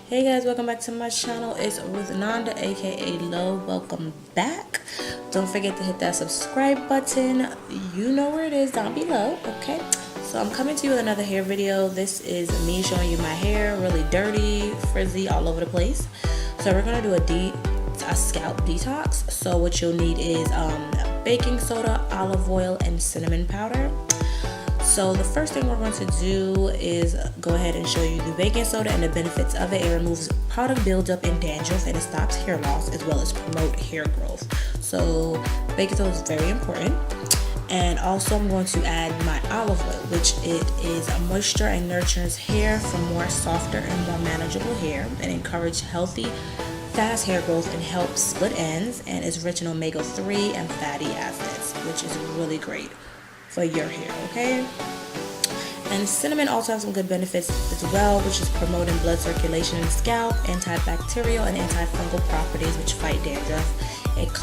Hey guys, welcome back to my channel. It's Ruth Nanda, aka Lo. Welcome back. Don't forget to hit that subscribe button. You know where it is, down below. Okay, so I'm coming to you with another hair video. This is me showing you my hair, really dirty, frizzy, all over the place. So we're gonna do a scalp detox. So what you'll need is baking soda, olive oil, and cinnamon powder. So the first thing we're going to do is go ahead and show you the baking soda and the benefits of it. It removes product buildup and dandruff, and it stops hair loss as well as promote hair growth. So baking soda is very important. And also I'm going to add my olive oil, which it is a moisture and nurtures hair for more softer and more manageable hair, and encourage healthy, fast hair growth and helps split ends, and is rich in omega-3 and fatty acids, which is really great for your hair, okay? And cinnamon also has some good benefits as well, which is promoting blood circulation in the scalp, antibacterial and antifungal properties which fight dandruff. It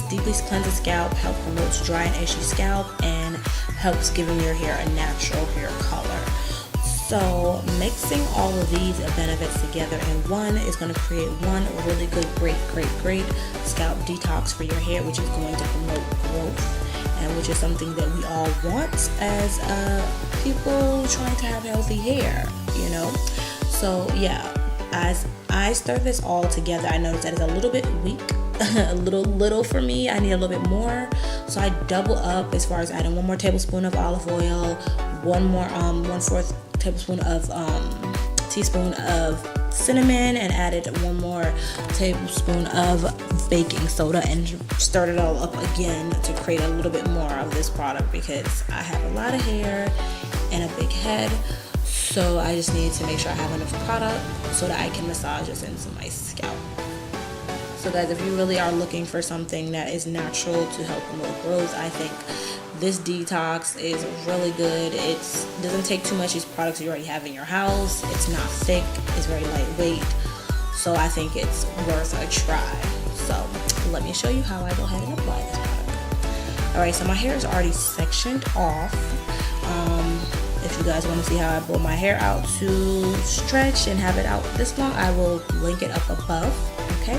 deeply cleanses scalp, helps promote dry and ashy scalp, and helps giving your hair a natural hair color. So mixing all of these benefits together in one is going to create one really good, great scalp detox for your hair, which is going to promote growth, and which is something that we all want as people trying to have healthy hair, you know. So yeah, as I stir this all together, I noticed that it's a little bit weak, a little for me. I need a little bit more, so I double up as far as adding 1 more tablespoon of olive oil, 1/4 tablespoon of teaspoon of cinnamon, and added 1 more tablespoon of baking soda, and stirred it all up again to create a little bit more of this product, because I have a lot of hair and a big head, so I just need to make sure I have enough product so that I can massage this into my scalp. So guys, if you really are looking for something that is natural to help promote growth, I think this detox is really good. It doesn't take too much. These products you already have in your house. It's not thick. It's very lightweight. So I think it's worth a try. So let me show you how I go ahead and apply this product. Alright, so my hair is already sectioned off. If you guys want to see how I blow my hair out to stretch and have it out this long, I will link it up above. Okay.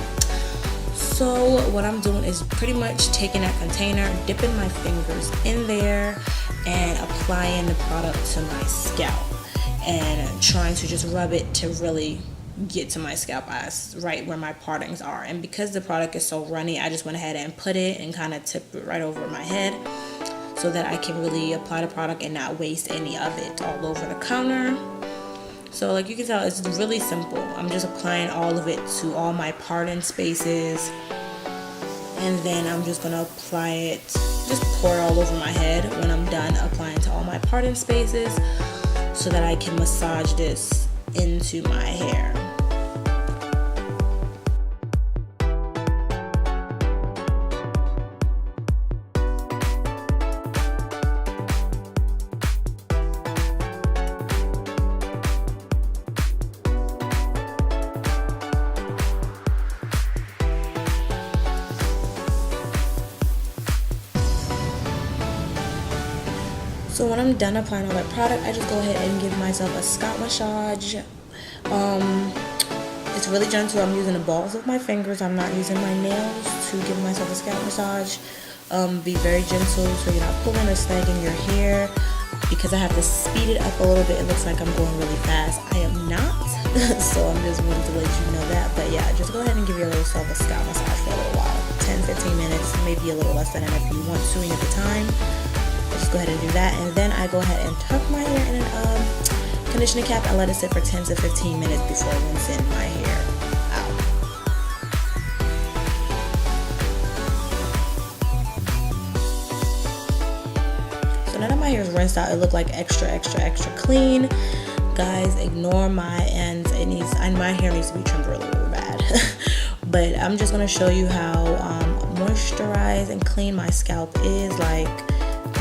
So what I'm doing is pretty much taking that container, dipping my fingers in there, and applying the product to my scalp, and trying to just rub it to really get to my scalp as right where my partings are. And because the product is so runny, I just went ahead and put it and kind of tip it right over my head so that I can really apply the product and not waste any of it all over the counter. So like you can tell, it's really simple. I'm just applying all of it to all my parting spaces, and then I'm just gonna apply it, just pour it all over my head when I'm done applying to all my parting spaces, so that I can massage this into my hair. So when I'm done applying all my product, I just go ahead and give myself a scalp massage. It's really gentle. I'm using the balls of my fingers. I'm not using my nails to give myself a scalp massage. Be very gentle so you're not pulling or snagging your hair. Because I have to speed it up a little bit, it looks like I'm going really fast. I am not. So I'm just wanting to let you know that. But yeah, just go ahead and give yourself a scalp massage for a little while. 10-15 minutes, maybe a little less than that if you want to and you have the time. Just go ahead and do that, and then I go ahead and tuck my hair in a conditioning cap and let it sit for 10 to 15 minutes before rinsing my hair out. So now that my hair is rinsed out, it looked like extra clean. Guys, ignore my ends. And my hair needs to be trimmed really bad. But I'm just gonna show you how moisturized and clean my scalp is. Like,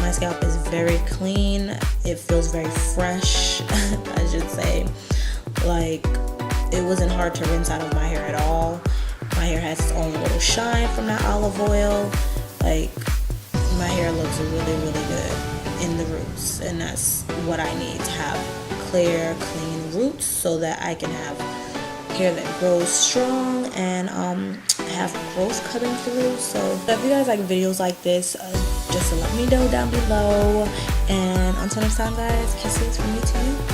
my scalp is very clean. It feels very fresh, I should say. Like, it wasn't hard to rinse out of my hair at all. My hair has its own little shine from that olive oil. Like, my hair looks really good in the roots, and that's what I need to have clear, clean roots so that I can have hair that grows strong and have growth coming through. So if you guys like videos like this, just let me know down below. And until next time, guys, kisses from me to you.